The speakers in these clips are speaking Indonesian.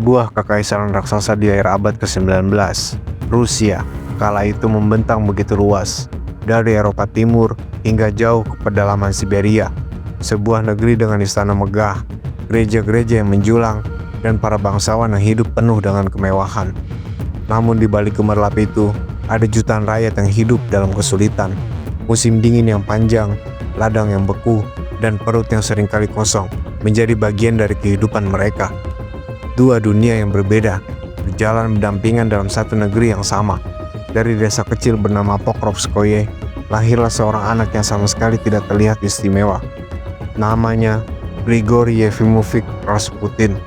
sebuah kekaisaran raksasa di akhir abad ke-19. Rusia kala itu membentang begitu luas, dari Eropa Timur hingga jauh ke pedalaman Siberia. Sebuah negeri dengan istana megah, gereja-gereja yang menjulang, dan para bangsawan yang hidup penuh dengan kemewahan. Namun di balik gemerlap itu, ada jutaan rakyat yang hidup dalam kesulitan. Musim dingin yang panjang, ladang yang beku, dan perut yang seringkali kosong menjadi bagian dari kehidupan mereka. Dua dunia yang berbeda berjalan berdampingan dalam satu negeri yang sama. Dari desa kecil bernama Pokrovskoye, lahirlah seorang anak yang sama sekali tidak terlihat istimewa. Namanya Grigori Yefimovich Rasputin,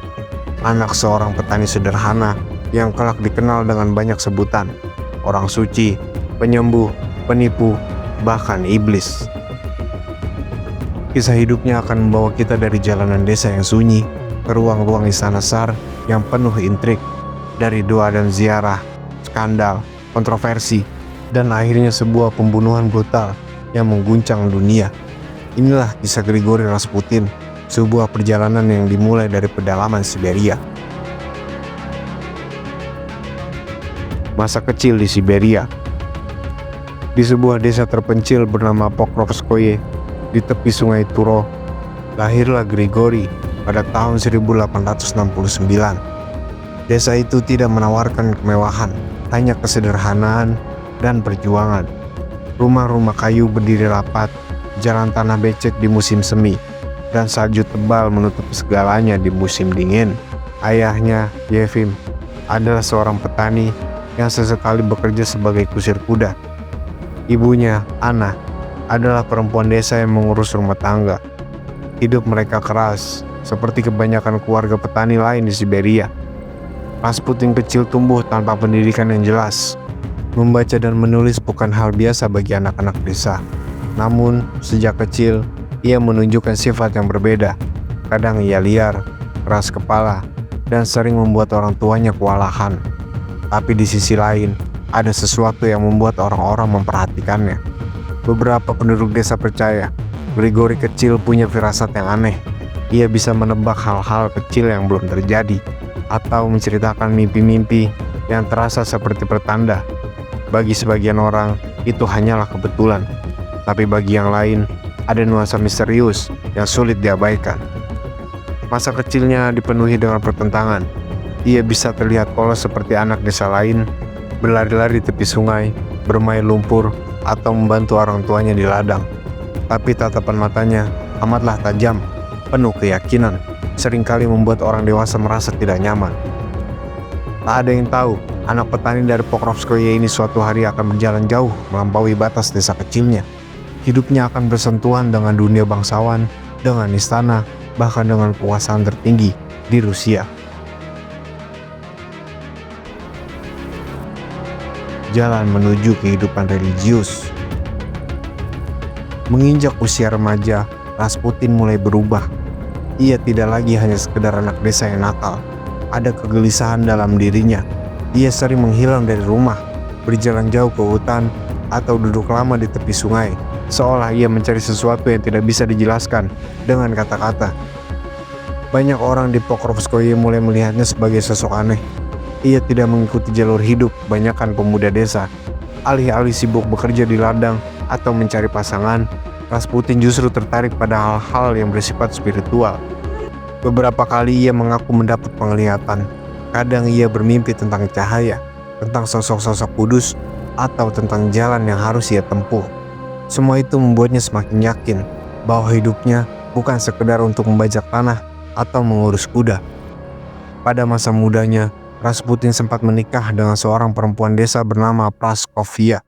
anak seorang petani sederhana yang kelak dikenal dengan banyak sebutan: orang suci, penyembuh, penipu, bahkan iblis. Kisah hidupnya akan membawa kita dari jalanan desa yang sunyi ke ruang-ruang istana Tsar yang penuh intrik, dari doa dan ziarah, skandal, kontroversi, dan akhirnya sebuah pembunuhan brutal yang mengguncang dunia. Inilah kisah Grigori Rasputin, sebuah perjalanan yang dimulai dari pedalaman Siberia. Masa kecil di Siberia. Di sebuah desa terpencil bernama Pokrovskoye, di tepi sungai Turo, lahirlah Grigori pada tahun 1869. Desa itu tidak menawarkan kemewahan, hanya kesederhanaan dan perjuangan. Rumah-rumah kayu berdiri rapat, jalan tanah becek di musim semi, dan salju tebal menutup segalanya di musim dingin. Ayahnya, Yefim, adalah seorang petani yang sesekali bekerja sebagai kusir kuda. Ibunya, Anna, adalah perempuan desa yang mengurus rumah tangga. Hidup mereka keras, seperti kebanyakan keluarga petani lain di Siberia. Rasputin kecil tumbuh tanpa pendidikan yang jelas. Membaca dan menulis bukan hal biasa bagi anak-anak desa. Namun, sejak kecil, ia menunjukkan sifat yang berbeda. Kadang ia liar, keras kepala, dan sering membuat orang tuanya kewalahan. Tapi di sisi lain, ada sesuatu yang membuat orang-orang memperhatikannya. Beberapa penduduk desa percaya Grigori kecil punya firasat yang aneh. Ia bisa menebak hal-hal kecil yang belum terjadi, atau menceritakan mimpi-mimpi yang terasa seperti pertanda. Bagi sebagian orang, itu hanyalah kebetulan. Tapi bagi yang lain, ada nuansa misterius yang sulit diabaikan. Masa kecilnya dipenuhi dengan pertentangan. Ia bisa terlihat polos seperti anak desa lain, berlari-lari di tepi sungai, bermain lumpur, atau membantu orang tuanya di ladang. Tapi tatapan matanya amatlah tajam, penuh keyakinan, seringkali membuat orang dewasa merasa tidak nyaman. Tak ada yang tahu, anak petani dari Pokrovskoye ini suatu hari akan berjalan jauh melampaui batas desa kecilnya. Hidupnya akan bersentuhan dengan dunia bangsawan, dengan istana, bahkan dengan kekuasaan tertinggi di Rusia. Jalan menuju kehidupan religius. Menginjak usia remaja, Rasputin mulai berubah. Ia tidak lagi hanya sekedar anak desa yang nakal. Ada kegelisahan dalam dirinya. Ia sering menghilang dari rumah, berjalan jauh ke hutan, atau duduk lama di tepi sungai, seolah ia mencari sesuatu yang tidak bisa dijelaskan dengan kata-kata. Banyak orang di Pokrovskoye mulai melihatnya sebagai sosok aneh. Ia tidak mengikuti jalur hidup kebanyakan pemuda desa. Alih-alih sibuk bekerja di ladang atau mencari pasangan, Rasputin justru tertarik pada hal-hal yang bersifat spiritual. Beberapa kali ia mengaku mendapat penglihatan. Kadang ia bermimpi tentang cahaya, tentang sosok-sosok kudus, atau tentang jalan yang harus ia tempuh. Semua itu membuatnya semakin yakin bahwa hidupnya bukan sekedar untuk membajak tanah atau mengurus kuda. Pada masa mudanya, Rasputin sempat menikah dengan seorang perempuan desa bernama Praskovia.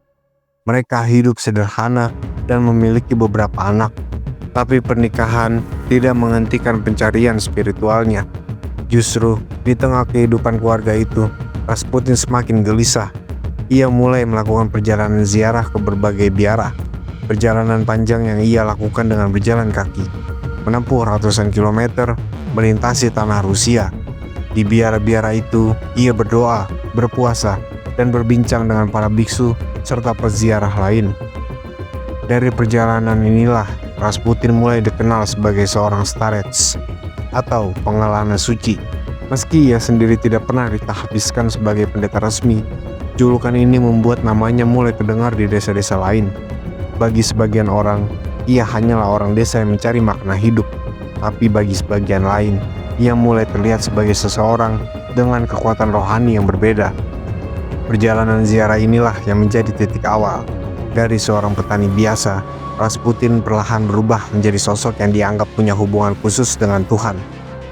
Mereka hidup sederhana dan memiliki beberapa anak. Tapi pernikahan tidak menghentikan pencarian spiritualnya. Justru di tengah kehidupan keluarga itu, Rasputin semakin gelisah. Ia mulai melakukan perjalanan ziarah ke berbagai biara. Perjalanan panjang yang ia lakukan dengan berjalan kaki, menempuh ratusan kilometer, melintasi tanah Rusia. Di biara-biara itu, ia berdoa, berpuasa, dan berbincang dengan para biksu serta peziarah lain. Dari perjalanan inilah, Rasputin mulai dikenal sebagai seorang starets atau pengelana suci. Meski ia sendiri tidak pernah ditahbiskan sebagai pendeta resmi, julukan ini membuat namanya mulai terdengar di desa-desa lain. Bagi sebagian orang, ia hanyalah orang desa yang mencari makna hidup. Tapi bagi sebagian lain, ia mulai terlihat sebagai seseorang dengan kekuatan rohani yang berbeda. Perjalanan ziarah inilah yang menjadi titik awal. Dari seorang petani biasa, Rasputin perlahan berubah menjadi sosok yang dianggap punya hubungan khusus dengan Tuhan.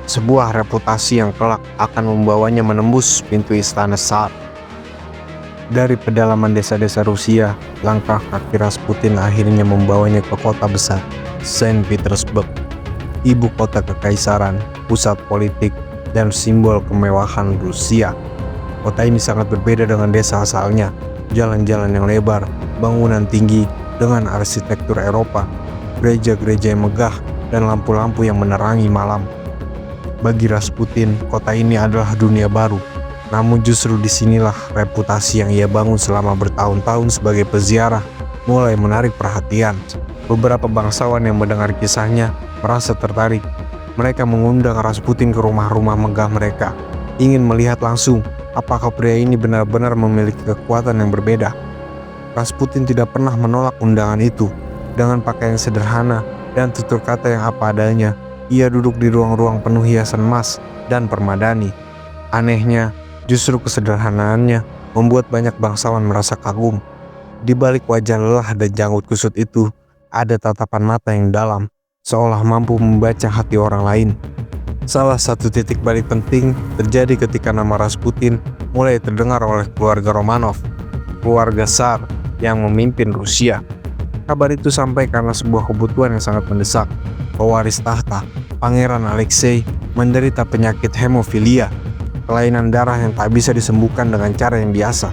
Sebuah reputasi yang kelak akan membawanya menembus pintu istana Tsar. Dari pedalaman desa-desa Rusia, langkah kaki Rasputin akhirnya membawanya ke kota besar, Saint Petersburg, ibu kota kekaisaran, pusat politik, dan simbol kemewahan Rusia. Kota ini sangat berbeda dengan desa asalnya. Jalan-jalan yang lebar, bangunan tinggi dengan arsitektur Eropa, gereja-gereja yang megah, dan lampu-lampu yang menerangi malam. Bagi Rasputin, kota ini adalah dunia baru. Namun justru disinilah reputasi yang ia bangun selama bertahun-tahun sebagai peziarah mulai menarik perhatian. Beberapa bangsawan yang mendengar kisahnya merasa tertarik. Mereka mengundang Rasputin ke rumah-rumah megah mereka, ingin melihat langsung apakah pria ini benar-benar memiliki kekuatan yang berbeda. Rasputin tidak pernah menolak undangan itu. Dengan pakaian sederhana dan tutur kata yang apa adanya, ia duduk di ruang-ruang penuh hiasan emas dan permadani. Anehnya, justru kesederhanaannya membuat banyak bangsawan merasa kagum. Di balik wajah lelah dan janggut kusut itu, ada tatapan mata yang dalam, seolah mampu membaca hati orang lain. Salah satu titik balik penting terjadi ketika nama Rasputin mulai terdengar oleh keluarga Romanov, keluarga Tsar yang memimpin Rusia. Kabar itu sampai karena sebuah kebutuhan yang sangat mendesak. Pewaris tahta, Pangeran Alexei, menderita penyakit hemofilia, kelainan darah yang tak bisa disembuhkan dengan cara yang biasa.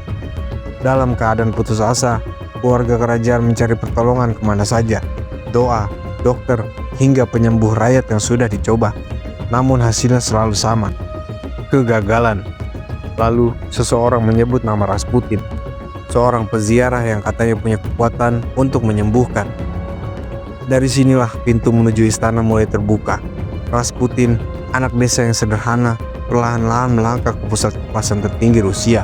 Dalam keadaan putus asa, keluarga kerajaan mencari pertolongan kemana saja. Doa, dokter, hingga penyembuh rakyat yang sudah dicoba. Namun hasilnya selalu sama, kegagalan. Lalu seseorang menyebut nama Rasputin, seorang peziarah yang katanya punya kekuatan untuk menyembuhkan. Dari sinilah pintu menuju istana mulai terbuka. Rasputin, anak desa yang sederhana, perlahan-lahan melangkah ke pusat kekuasaan tertinggi Rusia.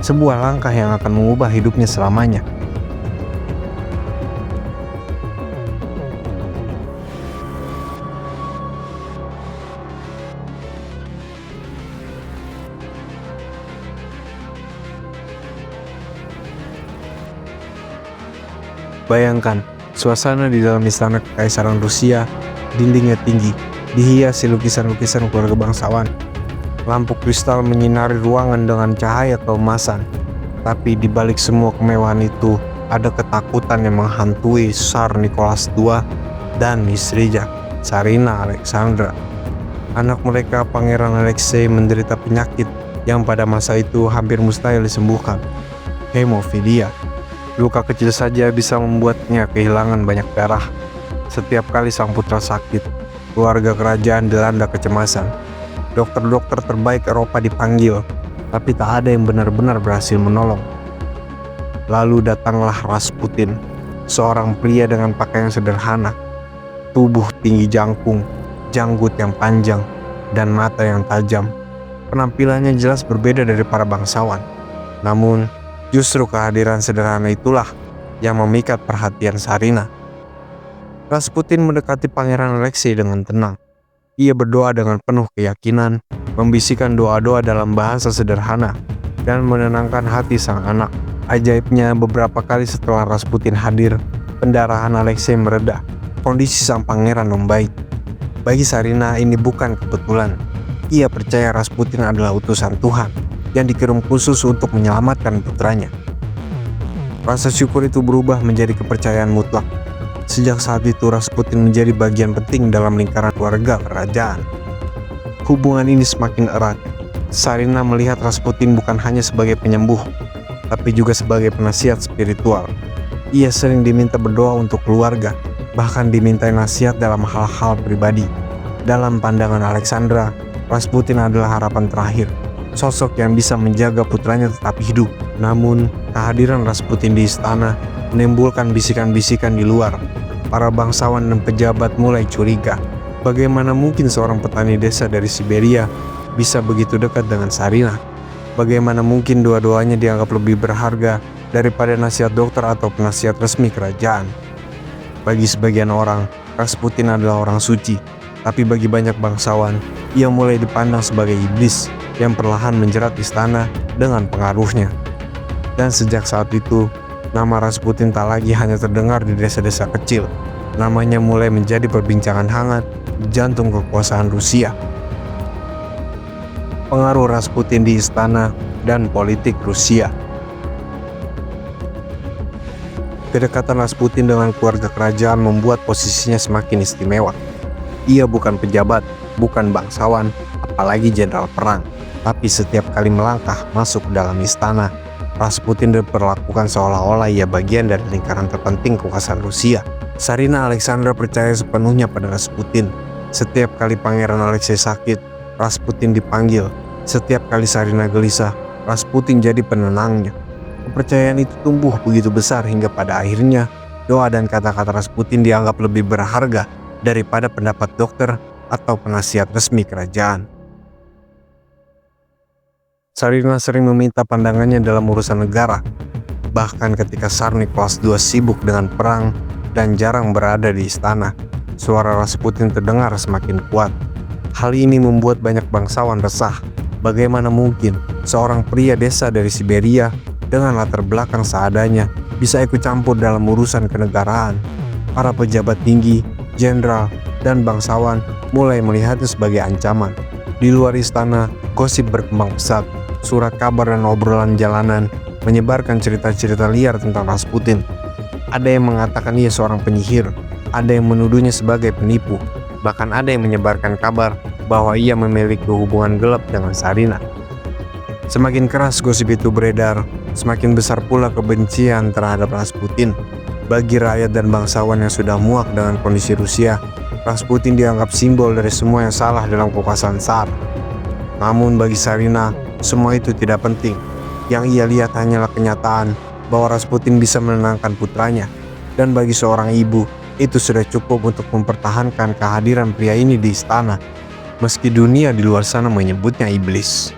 Sebuah langkah yang akan mengubah hidupnya selamanya. Bayangkan, suasana di dalam istana kekaisaran Rusia, dindingnya tinggi, dihiasi lukisan-lukisan keluarga bangsawan. Lampu kristal menyinari ruangan dengan cahaya keemasan. Tapi di balik semua kemewahan itu, ada ketakutan yang menghantui Tsar Nicholas II dan istrinya, Tsarina Alexandra. Anak mereka, Pangeran Alexei, menderita penyakit yang pada masa itu hampir mustahil disembuhkan, hemofilia. Luka kecil saja bisa membuatnya kehilangan banyak darah. Setiap kali sang putra sakit, keluarga kerajaan dilanda kecemasan. Dokter-dokter terbaik Eropa dipanggil, tapi tak ada yang benar-benar berhasil menolong. Lalu datanglah Rasputin, seorang pria dengan pakaian sederhana, tubuh tinggi jangkung, janggut yang panjang, dan mata yang tajam. Penampilannya jelas berbeda dari para bangsawan. Namun, justru kehadiran sederhana itulah yang memikat perhatian Tsarina. Rasputin mendekati Pangeran Alexei dengan tenang. Ia berdoa dengan penuh keyakinan, membisikkan doa-doa dalam bahasa sederhana, dan menenangkan hati sang anak. Ajaibnya, beberapa kali setelah Rasputin hadir, pendarahan Alexei mereda. Kondisi sang pangeran membaik. Bagi Tsarina ini bukan kebetulan. Ia percaya Rasputin adalah utusan Tuhan yang dikirim khusus untuk menyelamatkan putranya. Rasa syukur itu berubah menjadi kepercayaan mutlak. Sejak saat itu Rasputin menjadi bagian penting dalam lingkaran keluarga kerajaan. Hubungan ini semakin erat. Tsarina melihat Rasputin bukan hanya sebagai penyembuh, tapi juga sebagai penasihat spiritual. Ia sering diminta berdoa untuk keluarga, bahkan dimintai nasihat dalam hal-hal pribadi. Dalam pandangan Alexandra, Rasputin adalah harapan terakhir, sosok yang bisa menjaga putranya tetap hidup. Namun, kehadiran Rasputin di istana menimbulkan bisikan-bisikan di luar. Para bangsawan dan pejabat mulai curiga. Bagaimana mungkin seorang petani desa dari Siberia bisa begitu dekat dengan Sarina? Bagaimana mungkin dua-duanya dianggap lebih berharga daripada nasihat dokter atau penasihat resmi kerajaan? Bagi sebagian orang, Rasputin adalah orang suci, tapi bagi banyak bangsawan, ia mulai dipandang sebagai iblis yang perlahan menjerat istana dengan pengaruhnya. Dan sejak saat itu, nama Rasputin tak lagi hanya terdengar di desa-desa kecil. Namanya mulai menjadi perbincangan hangat di jantung kekuasaan Rusia. Pengaruh Rasputin di istana dan politik Rusia. Kedekatan Rasputin dengan keluarga kerajaan membuat posisinya semakin istimewa. Ia bukan pejabat, bukan bangsawan, apalagi jenderal perang. Tapi setiap kali melangkah masuk ke dalam istana, Rasputin diperlakukan seolah-olah ia bagian dari lingkaran terpenting kekuasaan Rusia. Sarina Alexandra percaya sepenuhnya pada Rasputin. Setiap kali Pangeran Alexei sakit, Rasputin dipanggil. Setiap kali Sarina gelisah, Rasputin jadi penenangnya. Kepercayaan itu tumbuh begitu besar hingga pada akhirnya doa dan kata-kata Rasputin dianggap lebih berharga daripada pendapat dokter atau penasihat resmi kerajaan. Sarina sering meminta pandangannya dalam urusan negara. Bahkan ketika Tsar Nicholas II sibuk dengan perang dan jarang berada di istana, suara Rasputin terdengar semakin kuat. Hal ini membuat banyak bangsawan resah. Bagaimana mungkin seorang pria desa dari Siberia dengan latar belakang seadanya bisa ikut campur dalam urusan kenegaraan? Para pejabat tinggi, jenderal, dan bangsawan mulai melihatnya sebagai ancaman. Di luar istana, gosip berkembang pesat. Surat kabar dan obrolan jalanan menyebarkan cerita-cerita liar tentang Rasputin. Ada yang mengatakan ia seorang penyihir, ada yang menuduhnya sebagai penipu, bahkan ada yang menyebarkan kabar bahwa ia memiliki hubungan gelap dengan Sarina. Semakin keras gosip itu beredar, semakin besar pula kebencian terhadap Rasputin. Bagi rakyat dan bangsawan yang sudah muak dengan kondisi Rusia, Rasputin dianggap simbol dari semua yang salah dalam kekuasaan Tsar. Namun bagi Sarina, semua itu tidak penting. Yang ia lihat hanyalah kenyataan bahwa Rasputin bisa menenangkan putranya. Dan bagi seorang ibu, itu sudah cukup untuk mempertahankan kehadiran pria ini di istana, meski dunia di luar sana menyebutnya iblis.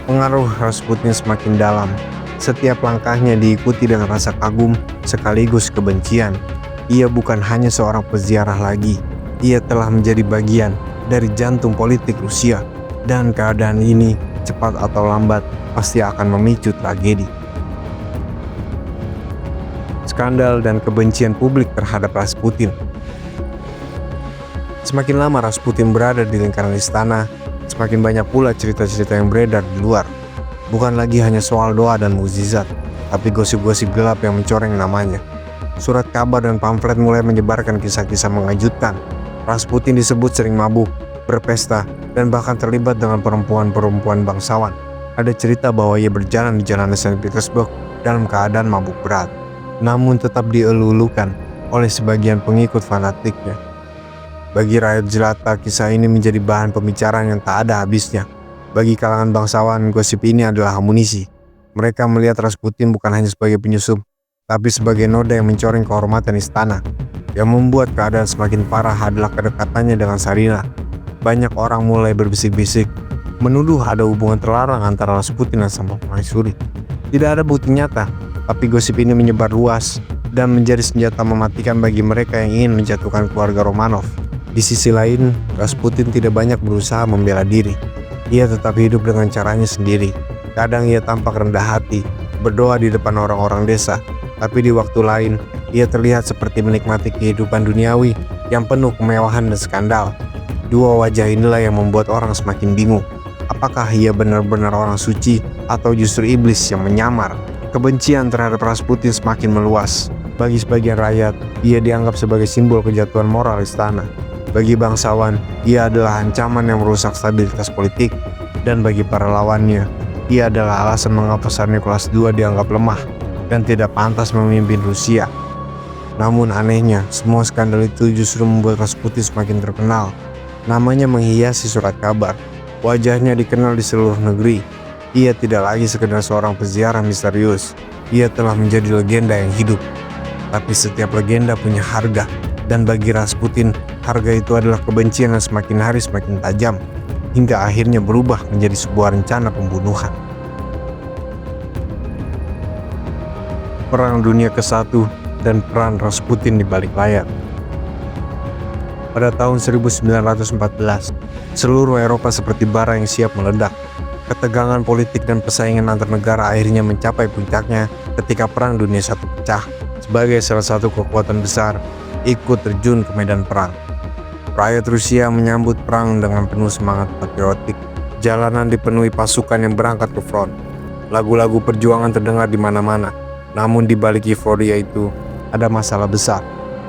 Pengaruh Rasputin semakin dalam. Setiap langkahnya diikuti dengan rasa kagum sekaligus kebencian. Ia bukan hanya seorang peziarah lagi. Ia telah menjadi bagian dari jantung politik Rusia. Dan keadaan ini, cepat atau lambat, pasti akan memicu tragedi. Skandal dan kebencian publik terhadap Rasputin. Semakin lama Rasputin berada di lingkaran istana, semakin banyak pula cerita-cerita yang beredar di luar. Bukan lagi hanya soal doa dan mukjizat, tapi gosip-gosip gelap yang mencoreng namanya. Surat kabar dan pamflet mulai menyebarkan kisah-kisah mengejutkan. Rasputin disebut sering mabuk, berpesta, dan bahkan terlibat dengan perempuan-perempuan bangsawan. Ada cerita bahwa ia berjalan di jalan Saint Petersburg dalam keadaan mabuk berat, namun tetap dielulukan oleh sebagian pengikut fanatiknya. Bagi rakyat jelata, kisah ini menjadi bahan pembicaraan yang tak ada habisnya. Bagi kalangan bangsawan, gosip ini adalah amunisi. Mereka melihat Rasputin bukan hanya sebagai penyusup, tapi sebagai noda yang mencoreng kehormatan istana. Yang membuat keadaan semakin parah adalah kedekatannya dengan Sarina. Banyak orang mulai berbisik-bisik, menuduh ada hubungan terlarang antara Rasputin dan sang permaisuri. Tidak ada bukti nyata, tapi gosip ini menyebar luas dan menjadi senjata mematikan bagi mereka yang ingin menjatuhkan keluarga Romanov. Di sisi lain, Rasputin tidak banyak berusaha membela diri. Ia tetap hidup dengan caranya sendiri. Kadang ia tampak rendah hati, berdoa di depan orang-orang desa, tapi di waktu lain, ia terlihat seperti menikmati kehidupan duniawi yang penuh kemewahan dan skandal. Dua wajah inilah yang membuat orang semakin bingung. Apakah ia benar-benar orang suci atau justru iblis yang menyamar? Kebencian terhadap Rasputin semakin meluas. Bagi sebagian rakyat, ia dianggap sebagai simbol kejatuhan moral istana. Bagi bangsawan, ia adalah ancaman yang merusak stabilitas politik. Dan bagi para lawannya, ia adalah alasan mengapa Tsar Nicholas II dianggap lemah dan tidak pantas memimpin Rusia. Namun anehnya, semua skandal itu justru membuat Rasputin semakin terkenal. Namanya menghiasi surat kabar. Wajahnya dikenal di seluruh negeri. Ia tidak lagi sekedar seorang peziarah misterius. Ia telah menjadi legenda yang hidup. Tapi setiap legenda punya harga. Dan bagi Rasputin, harga itu adalah kebencian yang semakin hari semakin tajam. hingga akhirnya berubah menjadi sebuah rencana pembunuhan. Perang Dunia ke-1 dan peran Rasputin di balik layar. Pada tahun 1914, seluruh Eropa seperti bara yang siap meledak. Ketegangan politik dan persaingan antar negara akhirnya mencapai puncaknya ketika Perang Dunia I pecah. Sebagai salah satu kekuatan besar, ikut terjun ke medan perang. Rakyat Rusia menyambut perang dengan penuh semangat patriotik. Jalanan dipenuhi pasukan yang berangkat ke front. Lagu-lagu perjuangan terdengar di mana-mana. Namun di balik euforia itu, ada masalah besar.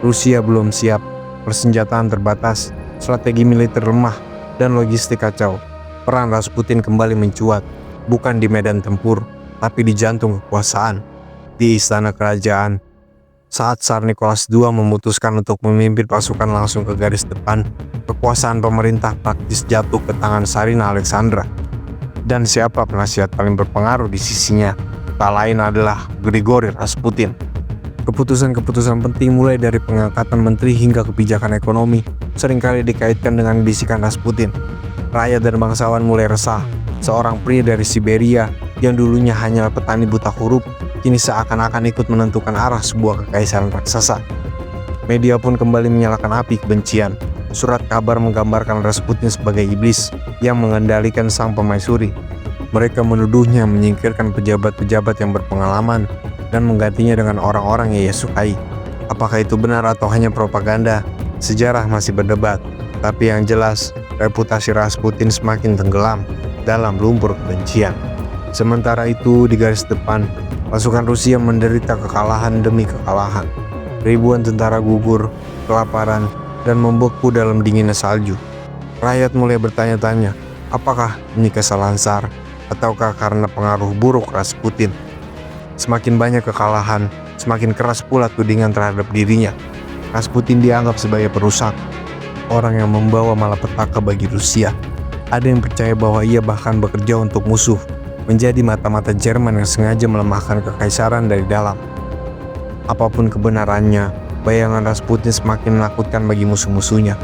Rusia belum siap, persenjataan terbatas, strategi militer lemah, dan logistik kacau. Peran Rasputin kembali mencuat, bukan di medan tempur, tapi di jantung kekuasaan, di istana kerajaan. Saat Tsar Nicholas II memutuskan untuk memimpin pasukan langsung ke garis depan, kekuasaan pemerintah praktis jatuh ke tangan Tsarina Alexandra. Dan siapa penasihat paling berpengaruh di sisinya? Tak lain adalah Grigori Rasputin. Keputusan-keputusan penting mulai dari pengangkatan menteri hingga kebijakan ekonomi seringkali dikaitkan dengan bisikan Rasputin. Rakyat dan bangsawan mulai resah. Seorang pria dari Siberia yang dulunya hanyalah petani buta huruf, kini seakan-akan ikut menentukan arah sebuah kekaisaran raksasa. Media pun kembali menyalakan api kebencian. Surat kabar menggambarkan Rasputin sebagai iblis yang mengendalikan sang pemaisuri. Mereka menuduhnya menyingkirkan pejabat-pejabat yang berpengalaman dan menggantinya dengan orang-orang yang ia sukai. Apakah itu benar atau hanya propaganda? Sejarah masih berdebat. Tapi yang jelas, reputasi Rasputin semakin tenggelam dalam lumpur kebencian. Sementara itu, di garis depan, pasukan Rusia menderita kekalahan demi kekalahan. Ribuan tentara gugur, kelaparan, dan membeku dalam dinginnya salju. Rakyat mulai bertanya-tanya, apakah ini kesalahan Tsar ataukah karena pengaruh buruk Rasputin? Semakin banyak kekalahan, semakin keras pula tudingan terhadap dirinya. Rasputin dianggap sebagai perusak, orang yang membawa malapetaka bagi Rusia. Ada yang percaya bahwa ia bahkan bekerja untuk musuh, menjadi mata-mata Jerman yang sengaja melemahkan kekaisaran dari dalam. Apapun kebenarannya, bayangan Rasputin semakin menakutkan bagi musuh-musuhnya.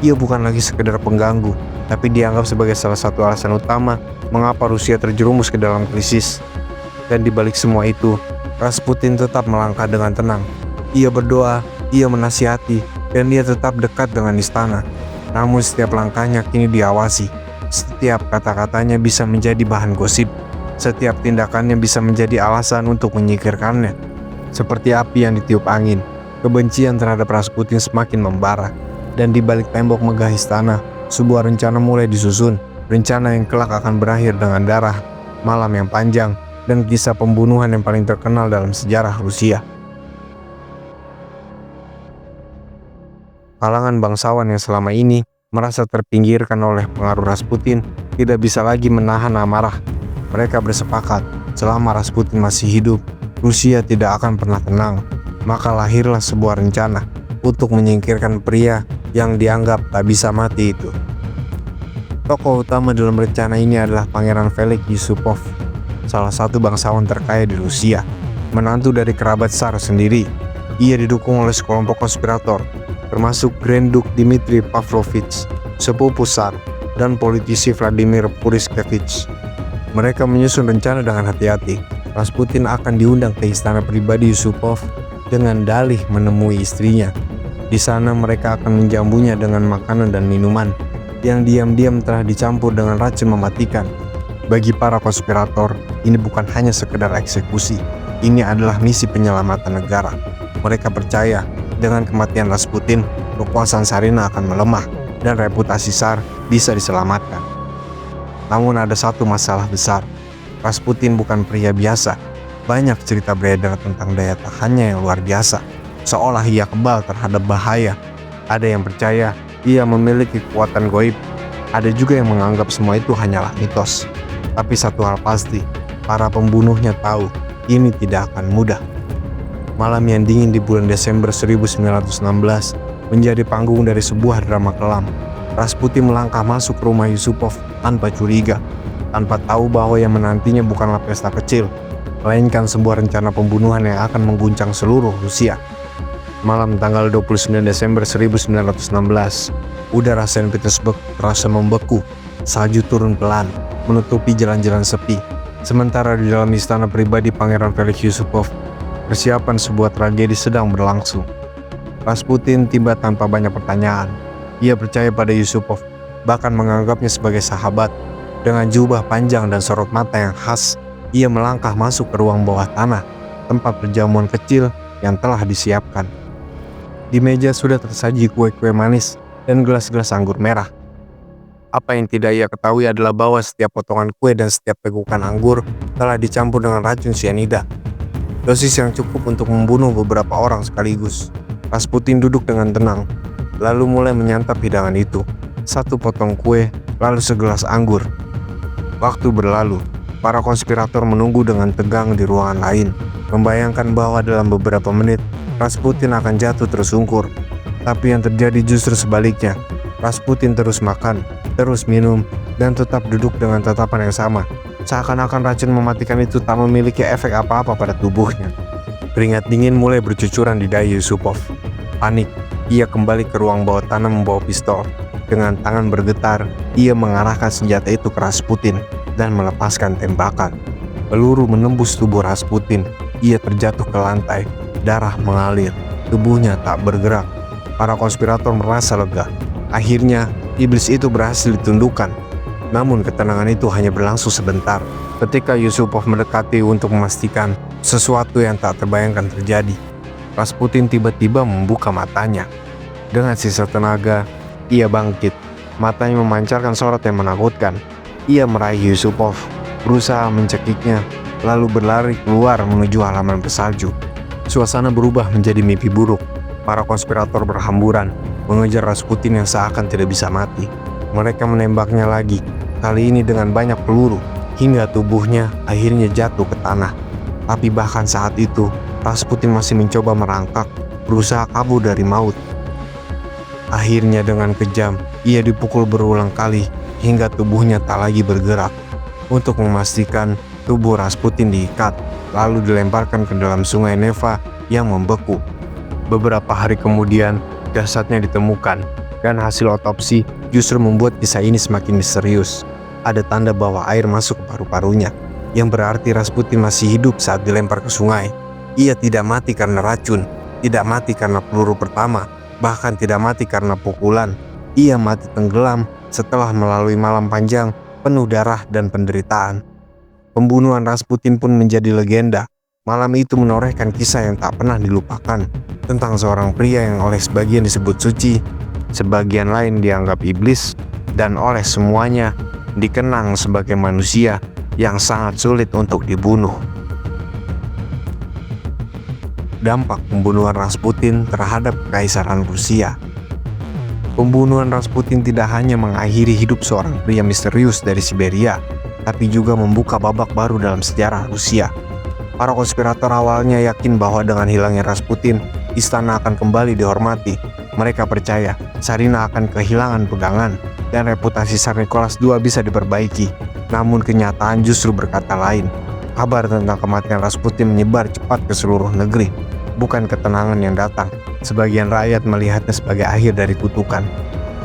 Ia bukan lagi sekedar pengganggu, tapi dianggap sebagai salah satu alasan utama mengapa Rusia terjerumus ke dalam krisis. Dan di balik semua itu, Rasputin tetap melangkah dengan tenang. Ia berdoa, ia menasihati, dan ia tetap dekat dengan istana. Namun setiap langkahnya kini diawasi. Setiap kata-katanya bisa menjadi bahan gosip. Setiap tindakannya bisa menjadi alasan untuk menyingkirkannya. Seperti api yang ditiup angin, kebencian terhadap Rasputin semakin membara. Dan di balik tembok megah istana, sebuah rencana mulai disusun. Rencana yang kelak akan berakhir dengan darah, malam yang panjang, dan kisah pembunuhan yang paling terkenal dalam sejarah Rusia. Kalangan bangsawan yang selama ini merasa terpinggirkan oleh pengaruh Rasputin tidak bisa lagi menahan amarah. Mereka bersepakat, selama Rasputin masih hidup, Rusia tidak akan pernah tenang. Maka lahirlah sebuah rencana untuk menyingkirkan pria yang dianggap tak bisa mati itu. Tokoh utama dalam rencana ini adalah Pangeran Felix Yusupov, salah satu bangsawan terkaya di Rusia, menantu dari kerabat Tsar sendiri. Ia didukung oleh sekelompok konspirator, termasuk Grand Duke Dmitri Pavlovich, sepupu Tsar, dan politisi Vladimir Puriskevich. Mereka menyusun rencana dengan hati-hati. Rasputin akan diundang ke istana pribadi Yusupov dengan dalih menemui istrinya. Di sana mereka akan menjamunya dengan makanan dan minuman yang diam-diam telah dicampur dengan racun mematikan. Bagi para konspirator, ini bukan hanya sekedar eksekusi. Ini adalah misi penyelamatan negara. Mereka percaya dengan kematian Rasputin, kekuasaan Tsarina akan melemah dan reputasi Tsar bisa diselamatkan. Namun ada satu masalah besar. Rasputin bukan pria biasa. Banyak cerita beredar tentang daya tahannya yang luar biasa, seolah ia kebal terhadap bahaya. Ada yang percaya ia memiliki kekuatan goib. Ada juga yang menganggap semua itu hanyalah mitos. Tapi satu hal pasti, para pembunuhnya tahu ini tidak akan mudah. Malam yang dingin di bulan Desember 1916 menjadi panggung dari sebuah drama kelam. Rasputin melangkah masuk rumah Yusupov tanpa curiga, tanpa tahu bahwa yang menantinya bukanlah pesta kecil, melainkan sebuah rencana pembunuhan yang akan mengguncang seluruh Rusia. Malam tanggal 29 Desember 1916, udara Saint Petersburg terasa membeku. Salju turun pelan, menutupi jalan-jalan sepi. Sementara di dalam istana pribadi Pangeran Felix Yusupov, persiapan sebuah tragedi sedang berlangsung. Rasputin tiba tanpa banyak pertanyaan. Ia percaya pada Yusupov, bahkan menganggapnya sebagai sahabat. Dengan jubah panjang dan sorot mata yang khas, ia melangkah masuk ke ruang bawah tanah, tempat perjamuan kecil yang telah disiapkan. Di meja sudah tersaji kue-kue manis dan gelas-gelas anggur merah. Apa yang tidak ia ketahui adalah bahwa setiap potongan kue dan setiap tegukan anggur telah dicampur dengan racun cyanida. Dosis yang cukup untuk membunuh beberapa orang sekaligus. Rasputin duduk dengan tenang, lalu mulai menyantap hidangan itu. Satu potong kue, lalu segelas anggur. Waktu berlalu, para konspirator menunggu dengan tegang di ruangan lain, membayangkan bahwa dalam beberapa menit, Rasputin akan jatuh tersungkur. Tapi yang terjadi justru sebaliknya. Rasputin terus makan, terus minum, dan tetap duduk dengan tatapan yang sama. Seakan-akan racun mematikan itu tak memiliki efek apa-apa pada tubuhnya. Keringat dingin mulai bercucuran di dahi Yusupov. Panik, ia kembali ke ruang bawah tanah membawa pistol. Dengan tangan bergetar, ia mengarahkan senjata itu ke Rasputin dan melepaskan tembakan. Peluru menembus tubuh Rasputin. Ia terjatuh ke lantai, darah mengalir, tubuhnya tak bergerak. Para konspirator merasa lega. Akhirnya, iblis itu berhasil ditundukkan. Namun ketenangan itu hanya berlangsung sebentar. Ketika Yusupov mendekati untuk memastikan sesuatu yang tak terbayangkan terjadi, Rasputin tiba-tiba membuka matanya. Dengan sisa tenaga, ia bangkit. Matanya memancarkan sorot yang menakutkan. Ia meraih Yusupov, berusaha mencekiknya, lalu berlari keluar menuju halaman bersalju. Suasana berubah menjadi mimpi buruk. Para konspirator berhamburan, mengejar Rasputin yang seakan tidak bisa mati. Mereka menembaknya lagi, kali ini dengan banyak peluru, hingga tubuhnya akhirnya jatuh ke tanah. Tapi bahkan saat itu, Rasputin masih mencoba merangkak, berusaha kabur dari maut. Akhirnya dengan kejam, ia dipukul berulang kali, hingga tubuhnya tak lagi bergerak. Untuk memastikan, tubuh Rasputin diikat, lalu dilemparkan ke dalam sungai Neva yang membeku. Beberapa hari kemudian, jasadnya ditemukan, dan hasil otopsi justru membuat kisah ini semakin misterius. Ada tanda bahwa air masuk ke paru-parunya, yang berarti Rasputin masih hidup saat dilempar ke sungai. Ia tidak mati karena racun, tidak mati karena peluru pertama, bahkan tidak mati karena pukulan. Ia mati tenggelam setelah melalui malam panjang penuh darah dan penderitaan. Pembunuhan Rasputin pun menjadi legenda. Malam itu menorehkan kisah yang tak pernah dilupakan, tentang seorang pria yang oleh sebagian disebut suci, sebagian lain dianggap iblis, dan oleh semuanya dikenang sebagai manusia yang sangat sulit untuk dibunuh. Dampak pembunuhan Rasputin terhadap Kekaisaran Rusia. Pembunuhan Rasputin tidak hanya mengakhiri hidup seorang pria misterius dari Siberia, tapi juga membuka babak baru dalam sejarah Rusia. Para konspirator awalnya yakin bahwa dengan hilangnya Rasputin, istana akan kembali dihormati. Mereka percaya Tsarina akan kehilangan pegangan dan reputasi Tsar Nicholas II bisa diperbaiki. Namun kenyataan justru berkata lain. Kabar tentang kematian Rasputin menyebar cepat ke seluruh negeri. Bukan ketenangan yang datang. Sebagian rakyat melihatnya sebagai akhir dari kutukan.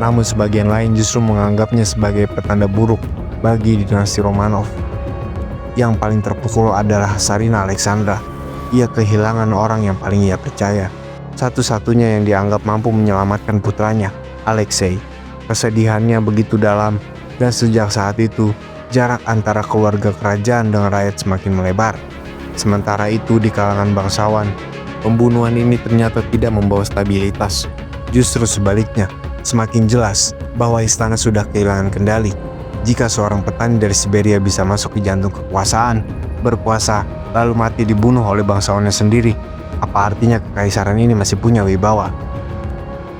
Namun sebagian lain justru menganggapnya sebagai petanda buruk bagi dinasti Romanov. Yang paling terpukul adalah Tsarina Alexandra. Ia kehilangan orang yang paling ia percaya, satu-satunya yang dianggap mampu menyelamatkan putranya, Alexei. Kesedihannya begitu dalam, dan sejak saat itu, jarak antara keluarga kerajaan dengan rakyat semakin melebar. Sementara itu di kalangan bangsawan, pembunuhan ini ternyata tidak membawa stabilitas. Justru sebaliknya, semakin jelas bahwa istana sudah kehilangan kendali. Jika seorang petani dari Siberia bisa masuk ke jantung kekuasaan, berkuasa, lalu mati dibunuh oleh bangsawannya sendiri, apa artinya kekaisaran ini masih punya wibawa?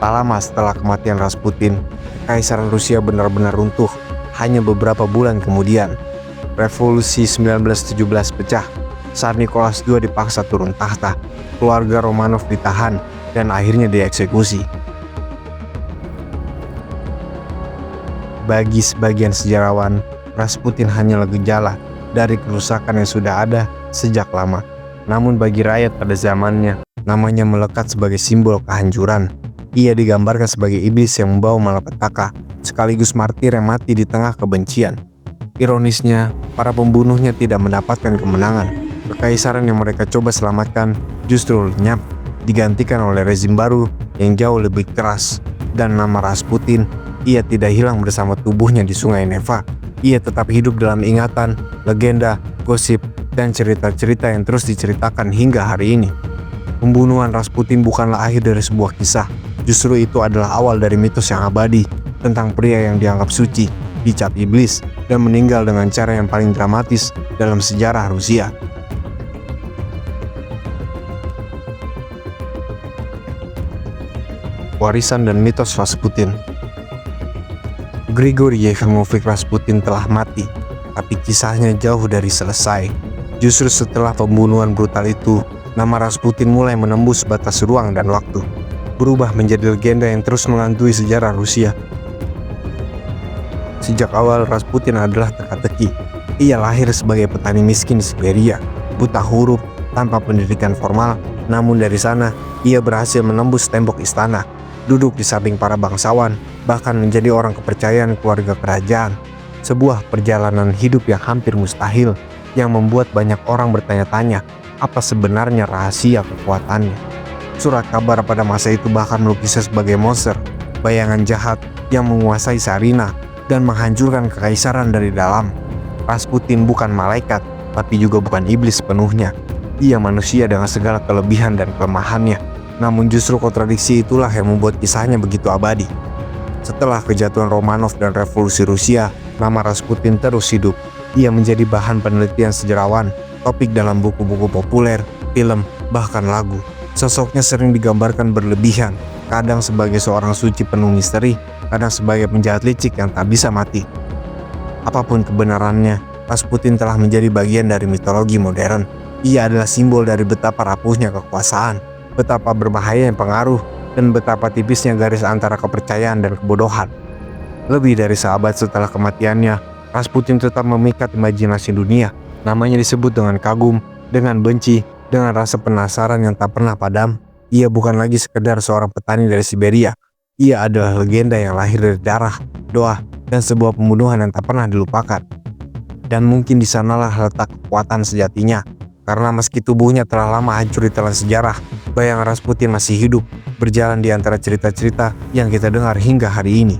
Tak lama setelah kematian Rasputin, Kekaisaran Rusia benar-benar runtuh. Hanya beberapa bulan kemudian, Revolusi 1917 pecah. Tsar Nicholas II dipaksa turun tahta, keluarga Romanov ditahan, dan akhirnya dieksekusi. Bagi sebagian sejarawan, Rasputin hanyalah gejala dari kerusakan yang sudah ada sejak lama. Namun bagi rakyat pada zamannya, namanya melekat sebagai simbol kehancuran. Ia digambarkan sebagai iblis yang membawa malapetaka, sekaligus martir yang mati di tengah kebencian. Ironisnya, para pembunuhnya tidak mendapatkan kemenangan. Kekaisaran yang mereka coba selamatkan justru lenyap, digantikan oleh rezim baru yang jauh lebih keras. Dan nama Rasputin, ia tidak hilang bersama tubuhnya di Sungai Neva. Ia tetap hidup dalam ingatan, legenda, gosip, dan cerita-cerita yang terus diceritakan hingga hari ini. Pembunuhan Rasputin bukanlah akhir dari sebuah kisah. Justru itu adalah awal dari mitos yang abadi tentang pria yang dianggap suci, dicap iblis, dan meninggal dengan cara yang paling dramatis dalam sejarah Rusia. Warisan dan mitos Rasputin. Grigori Yefimovich Rasputin telah mati, tapi kisahnya jauh dari selesai. Justru setelah pembunuhan brutal itu, nama Rasputin mulai menembus batas ruang dan waktu, berubah menjadi legenda yang terus menghantui sejarah Rusia. Sejak awal, Rasputin adalah teka-teki. Ia lahir sebagai petani miskin di Siberia, buta huruf, tanpa pendidikan formal. Namun dari sana, ia berhasil menembus tembok istana, duduk di samping para bangsawan, bahkan menjadi orang kepercayaan keluarga kerajaan. Sebuah perjalanan hidup yang hampir mustahil, yang membuat banyak orang bertanya-tanya apa sebenarnya rahasia kekuatannya. Surat kabar pada masa itu bahkan melukisnya sebagai monster, bayangan jahat yang menguasai Sarina dan menghancurkan kekaisaran dari dalam. Rasputin bukan malaikat, tapi juga bukan iblis sepenuhnya. Ia manusia dengan segala kelebihan dan kelemahannya. Namun justru kontradiksi itulah yang membuat kisahnya begitu abadi. Setelah kejatuhan Romanov dan revolusi Rusia, nama Rasputin terus hidup. Ia menjadi bahan penelitian sejarawan, topik dalam buku-buku populer, film, bahkan lagu. Sosoknya sering digambarkan berlebihan, kadang sebagai seorang suci penuh misteri, kadang sebagai penjahat licik yang tak bisa mati. Apapun kebenarannya, Rasputin telah menjadi bagian dari mitologi modern. Ia adalah simbol dari betapa rapuhnya kekuasaan, betapa berbahayanya pengaruh, dan betapa tipisnya garis antara kepercayaan dan kebodohan. Lebih dari seabad setelah kematiannya, Rasputin tetap memikat imajinasi dunia. Namanya disebut dengan kagum, dengan benci, dengan rasa penasaran yang tak pernah padam. Ia bukan lagi sekedar seorang petani dari Siberia. Ia adalah legenda yang lahir dari darah, doa, dan sebuah pembunuhan yang tak pernah dilupakan. Dan mungkin di sanalah letak kekuatan sejatinya. Karena meski tubuhnya telah lama hancur di telan sejarah, bayangan Rasputin masih hidup, berjalan di antara cerita-cerita yang kita dengar hingga hari ini.